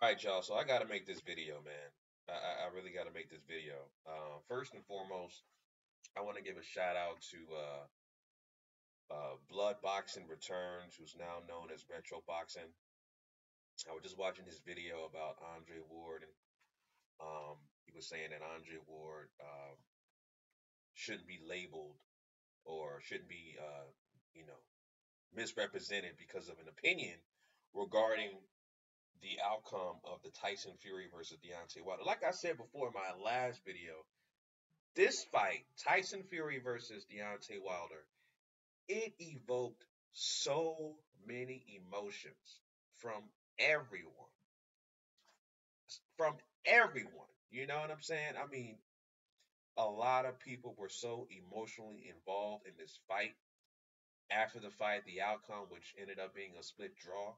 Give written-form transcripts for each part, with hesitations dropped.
All right, y'all. So I got to make this video, man. I really got to make this video. First and foremost, I want to give a shout out to Blood Boxing Returns, who's now known as Retro Boxing. I was just watching his video about Andre Ward, and he was saying that Andre Ward shouldn't be labeled or shouldn't be, you know, misrepresented because of an opinion regarding the outcome of the Tyson Fury versus Deontay Wilder. Like I said before in my last video, this fight, Tyson Fury versus Deontay Wilder, it evoked so many emotions from everyone. From everyone. You know what I'm saying? I mean, a lot of people were so emotionally involved in this fight. After the fight, the outcome, which ended up being a split draw,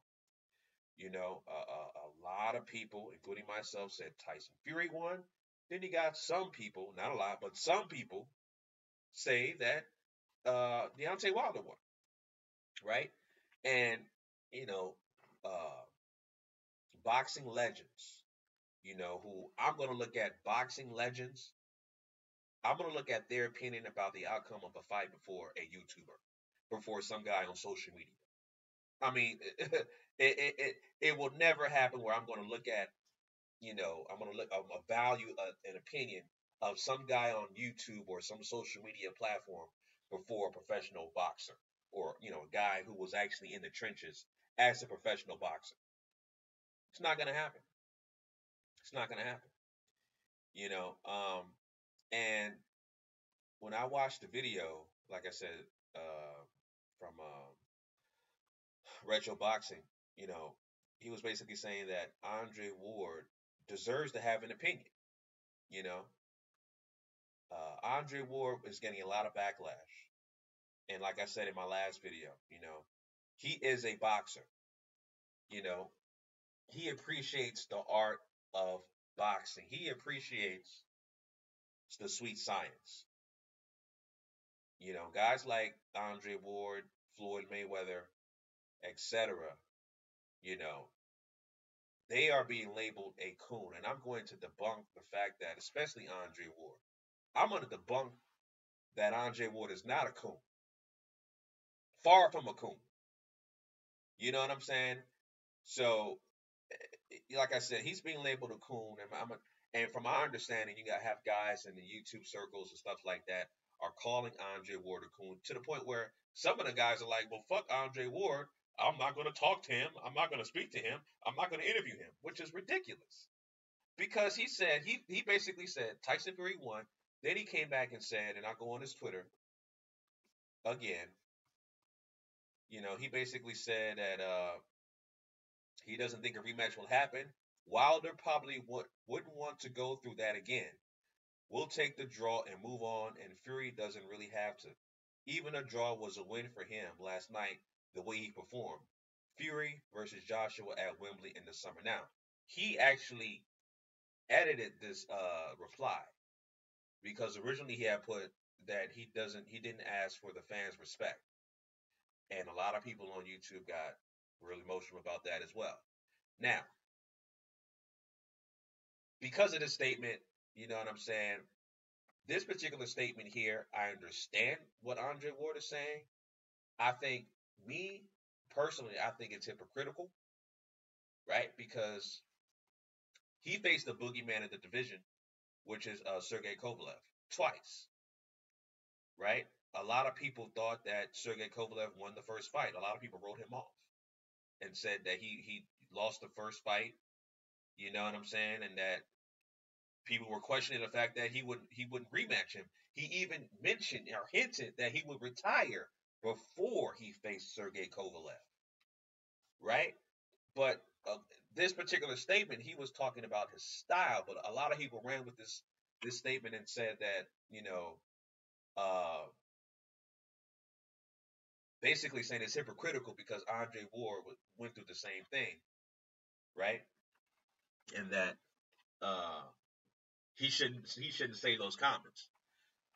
a lot of people, including myself, said Tyson Fury won. Then you got some people, not a lot, but some people say that Deontay Wilder won, right? And you know, uh, boxing legends, who I'm going to look at boxing legends. I'm going to look at their opinion about the outcome of a fight before a YouTuber, before some guy on social media. I mean, it will never happen where I'm going to look at, I'm going to look a value, an opinion of some guy on YouTube or some social media platform before a professional boxer or, a guy who was actually in the trenches as a professional boxer. It's not going to happen. It's not going to happen. You know, um, and when I watched the video, like I said, from Retro Boxing, you know, he was basically saying that Andre Ward deserves to have an opinion. You know, Andre Ward is getting a lot of backlash, and like I said in my last video, he is a boxer. You know, he appreciates the art of boxing. He appreciates the sweet science. Guys like Andre Ward, Floyd Mayweather, etc. You know, they are being labeled a coon, and I'm going to debunk the fact that, especially Andre Ward, I'm going to debunk that Andre Ward is not a coon. Far from a coon. You know what I'm saying? So, like I said, he's being labeled a coon, and from my understanding, you got have guys in the YouTube circles and stuff like that are calling Andre Ward a coon to the point where some of the guys are like, "Well, fuck Andre Ward. I'm not going to talk to him. I'm not going to speak to him. I'm not going to interview him," which is ridiculous because he basically said Tyson Fury won. Then he came back and said, and I go on his Twitter again. He basically said that he doesn't think a rematch will happen. Wilder probably wouldn't want to go through that again. We'll take the draw and move on, and Fury doesn't really have to. Even a draw was a win for him last night, the way he performed. Fury versus Joshua at Wembley in the summer. Now, he actually edited this reply because originally he had put that he didn't ask for the fans' respect. And a lot of people on YouTube got really emotional about that as well. Now, because of this statement, you know what I'm saying? This particular statement here, I understand what Andre Ward is saying. I think, me personally, I think it's hypocritical, right? Because he faced the boogeyman of the division, which is Sergey Kovalev, twice, right? A lot of people thought that Sergey Kovalev won the first fight. A lot of people wrote him off and said that he lost the first fight, you know what I'm saying, and that people were questioning the fact that he wouldn't rematch him. He even mentioned or hinted that he would retire before he faced Sergey Kovalev, right? But this particular statement, he was talking about his style. But a lot of people ran with this statement and said that uh, basically saying it's hypocritical because Andre Ward went through the same thing, right? And that uh, he shouldn't say those comments.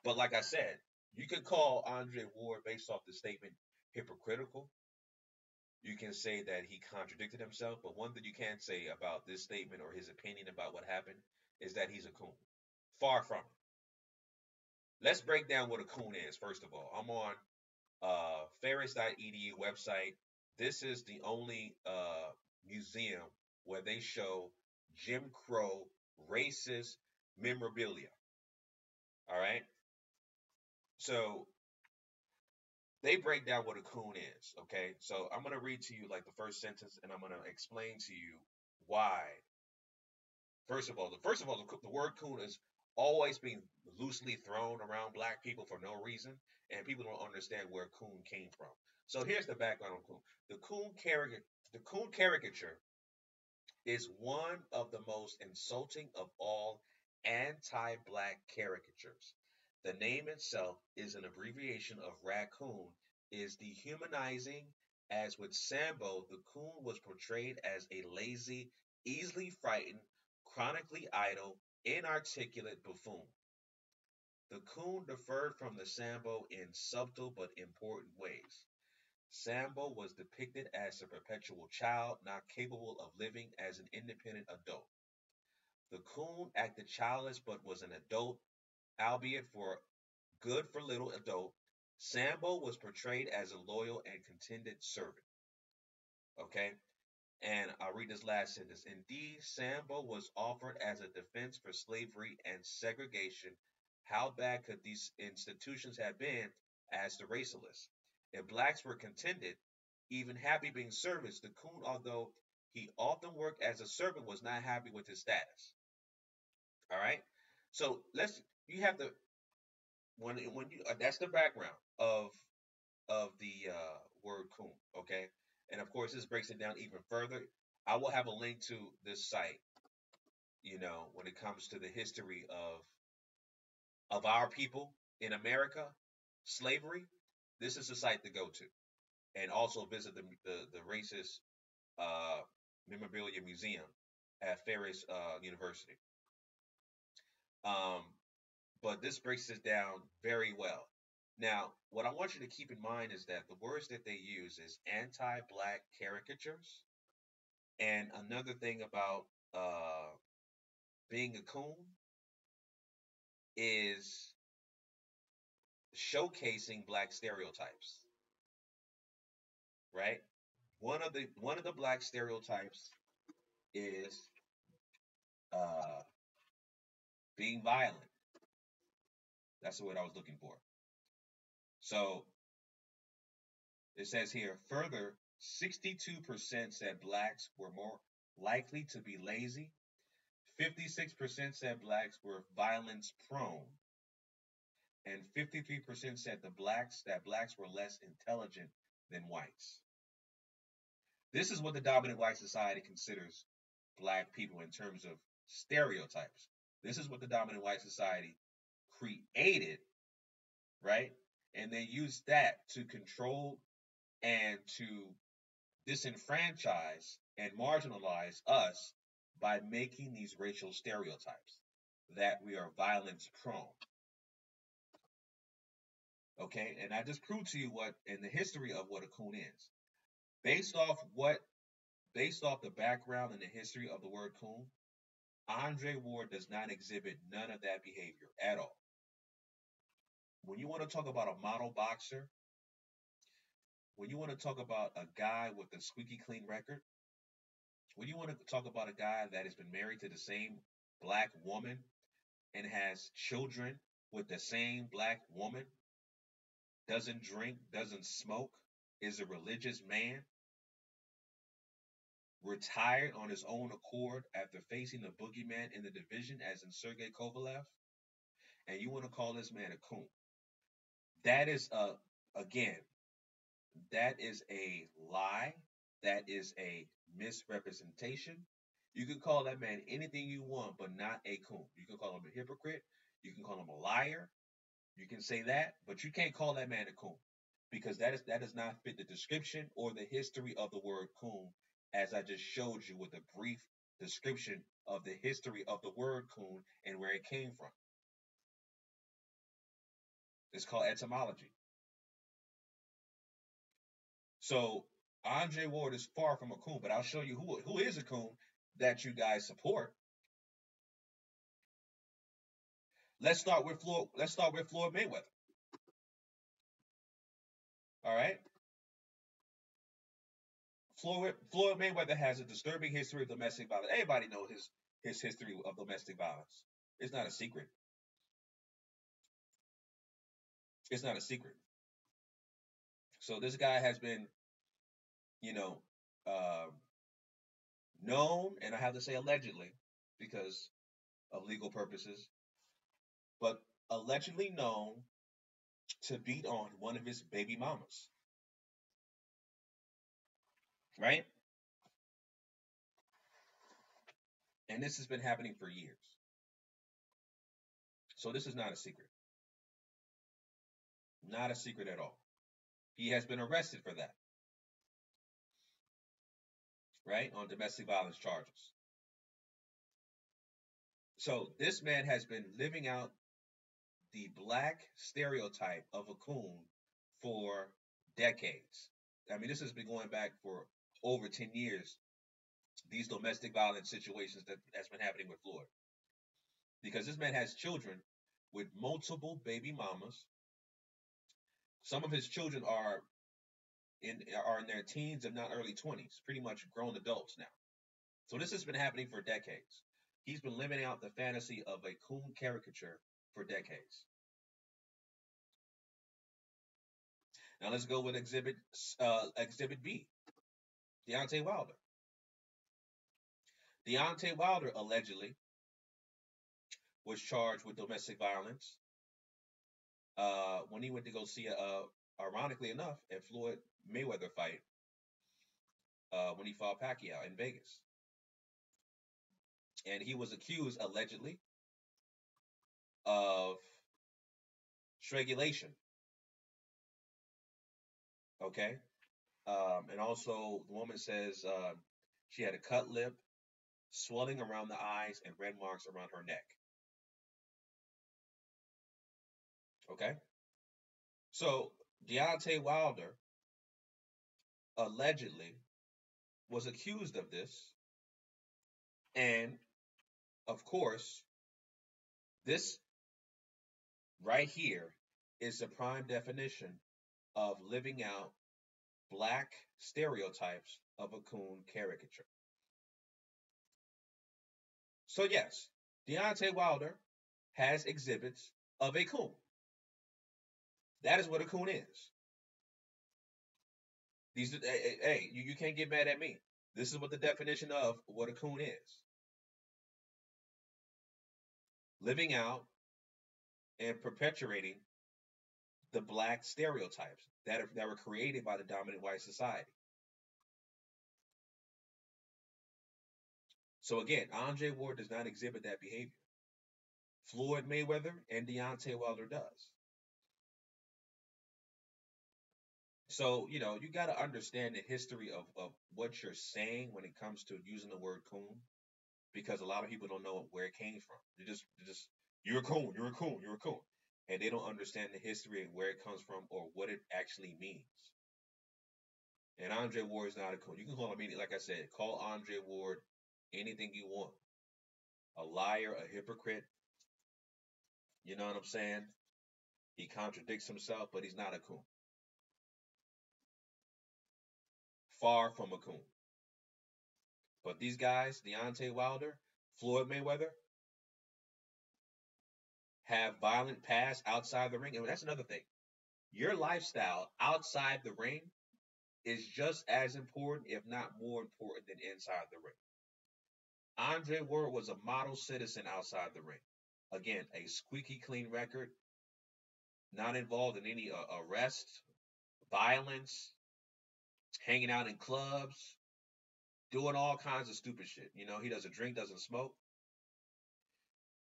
But like I said, you could call Andre Ward based off the statement hypocritical, You can say that he contradicted himself, but one thing you can't say about this statement or his opinion about what happened is that he's a coon. Far from it. Let's break down what a coon is, first of all. I'm on ferris.edu website. This is the only museum where they show Jim Crow racist memorabilia. All right. So they break down what a coon is. Okay. So I'm going to read to you like the first sentence and I'm going to explain to you why. The word coon is always being loosely thrown around black people for no reason, and people don't understand where coon came from. So here's the background on coon. The coon caricature is one of the most insulting of all anti-black caricatures. The name itself is an abbreviation of raccoon, is dehumanizing, as with Sambo, the coon was portrayed as a lazy, easily frightened, chronically idle, inarticulate buffoon. The coon differed from the Sambo in subtle but important ways. Sambo was depicted as a perpetual child, not capable of living as an independent adult. The coon acted childless but was an adult, albeit for good for little adult. Sambo was portrayed as a loyal and contented servant. Okay? And I'll read this last sentence. Indeed, Sambo was offered as a defense for slavery and segregation. How bad could these institutions have been as the racialists? If blacks were contented, even happy being servants, the coon, although he often worked as a servant, was not happy with his status. All right. So you have to when you that's the background of the word coon. Okay. And of course, this breaks it down even further. I will have a link to this site, when it comes to the history of our people in America, slavery. This is the site to go to, and also visit the racist uh, memorabilia museum at Ferris University. Um, but this breaks this down very well. Now, what I want you to keep in mind is that the words that they use is anti-black caricatures, and another thing about being a coon is showcasing black stereotypes, right? One of the black stereotypes is uh, being violent. That's the word I was looking for. So it says here, further, 62% said blacks were more likely to be lazy. 56% said blacks were violence prone. And 53% said that blacks were less intelligent than whites. This is what the dominant white society considers black people in terms of stereotypes. This is what the dominant white society created, right? And they used that to control and to disenfranchise and marginalize us by making these racial stereotypes that we are violence prone. Okay, and I just proved to you what in the history of what a coon is. Based off what based off the background and the history of the word coon, Andre Ward does not exhibit none of that behavior at all. When you want to talk about a model boxer, when you want to talk about a guy with a squeaky clean record, when you want to talk about a guy that has been married to the same black woman and has children with the same black woman, doesn't drink, doesn't smoke, is a religious man, retired on his own accord after facing the boogeyman in the division, as in Sergey Kovalev, and you want to call this man a coon. That is again, that is a lie. That is a misrepresentation. You can call that man anything you want, but not a coon. You can call him a hypocrite. You can call him a liar. You can say that, but you can't call that man a coon because that does not fit the description or the history of the word coon, as I just showed you with a brief description of the history of the word coon and where it came from. It's called etymology. So Andre Ward is far from a coon, but I'll show you who is a coon that you guys support. Let's start with Floyd. Let's start with Floyd Mayweather. All right. Floyd Mayweather has a disturbing history of domestic violence. Everybody knows his history of domestic violence. It's not a secret. It's not a secret. So this guy has been, you know, uh, known, and I have to say allegedly, because of legal purposes, but allegedly known to beat on one of his baby mamas. Right? And this has been happening for years. So this is not a secret. Not a secret at all. He has been arrested for that. Right? On domestic violence charges. So this man has been living out the black stereotype of a coon for decades. I mean, this has been going back for over 10 years, these domestic violence situations that's been happening with Floyd. Because this man has children with multiple baby mamas. Some of his children are in their teens, if not early 20s, pretty much grown adults now. So this has been happening for decades. He's been living out the fantasy of a coon caricature for decades. Now let's go with Exhibit B, Deontay Wilder. Deontay Wilder allegedly was charged with domestic violence when he went to go see, ironically enough, a Floyd Mayweather fight when he fought Pacquiao in Vegas. And he was accused, allegedly, of strangulation. Okay? And also, the woman says she had a cut lip, swelling around the eyes, and red marks around her neck. Okay? So, Deontay Wilder allegedly was accused of this. And, of course, this right here is the prime definition of living out black stereotypes of a coon caricature. So yes, Deontay Wilder has exhibits of a coon. That is what a coon is. Hey, you can't get mad at me. This is what the definition of what a coon is. Living out and perpetuating the black stereotypes that were created by the dominant white society. So again, Andre Ward does not exhibit that behavior. Floyd Mayweather and Deontay Wilder does. So, you got to understand the history of what you're saying when it comes to using the word coon, because a lot of people don't know where it came from. You're a coon, you're a coon, you're a coon. And they don't understand the history and where it comes from or what it actually means. And Andre Ward is not a coon. You can call him anything, like I said, call Andre Ward anything you want. A liar, a hypocrite. You know what I'm saying? He contradicts himself, but he's not a coon. Far from a coon. But these guys, Deontay Wilder, Floyd Mayweather, have violent past outside the ring. And that's another thing. Your lifestyle outside the ring is just as important, if not more important, than inside the ring. Andre Ward was a model citizen outside the ring. Again, a squeaky clean record, not involved in any arrests, violence, hanging out in clubs, doing all kinds of stupid shit. He doesn't drink, doesn't smoke.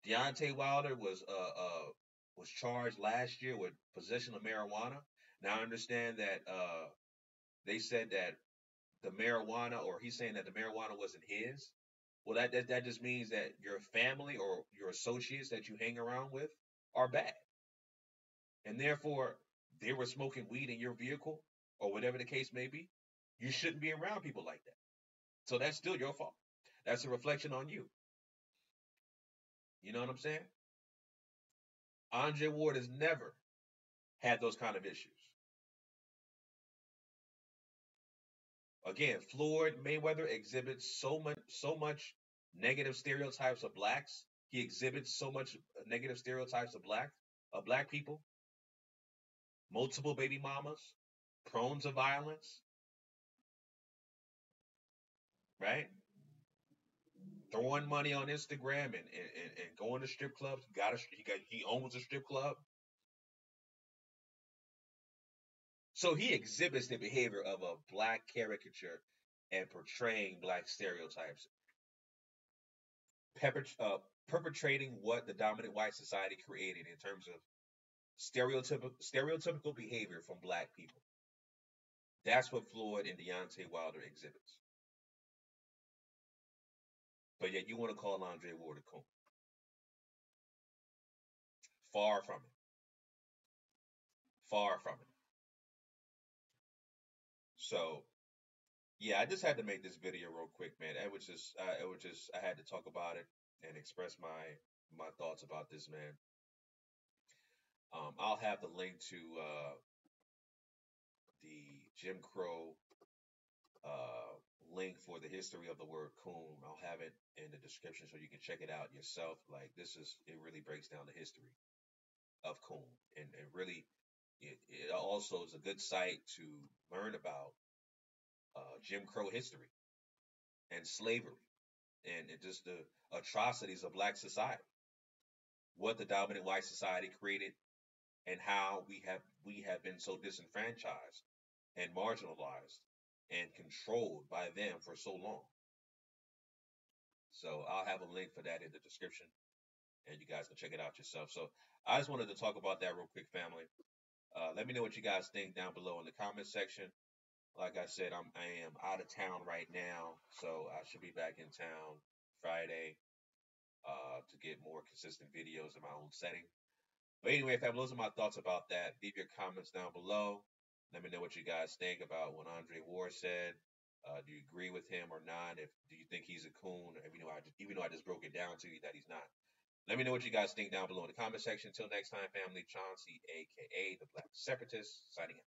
Deontay Wilder was charged last year with possession of marijuana. Now I understand that they said that the marijuana, or he's saying that the marijuana wasn't his. Well, that just means that your family or your associates that you hang around with are bad, and therefore they were smoking weed in your vehicle or whatever the case may be. You shouldn't be around people like that. So that's still your fault. That's a reflection on you. You know what I'm saying? Andre Ward has never had those kind of issues. Again, Floyd Mayweather exhibits so much negative stereotypes of blacks. He exhibits so much negative stereotypes of black people, multiple baby mamas, prone to violence, right? Throwing money on Instagram and going to strip clubs. He owns a strip club. So he exhibits the behavior of a black caricature and portraying black stereotypes, perpetrating what the dominant white society created in terms of stereotypical behavior from black people. That's what Floyd and Deontay Wilder exhibits. But yet you want to call Andre Ward a coon. Far from it. Far from it. So yeah, I just had to make this video real quick, man. I had to talk about it and express my thoughts about this man. I'll have the link to the Jim Crow uh, link for the history of the word coon. I'll have it in the description so you can check it out yourself. Like it really breaks down the history of coon, and really, it also is a good site to learn about Jim Crow history and slavery and just the atrocities of black society, what the dominant white society created, and how we have been so disenfranchised and marginalized and controlled by them for so long. So I'll have a link for that in the description, and you guys can check it out yourself. So I just wanted to talk about that real quick, family. Let me know what you guys think down below in the comment section. Like I said, I am out of town right now, so I should be back in town Friday to get more consistent videos in my own setting. But anyway, fam, those are my thoughts about that. Leave your comments down below. Let me know what you guys think about what Andre Ward said. Do you agree with him or not? If do you think he's a coon? Even though I just broke it down to you that he's not. Let me know what you guys think down below in the comment section. Until next time, family. Chauncey, aka the Black Separatist, signing out.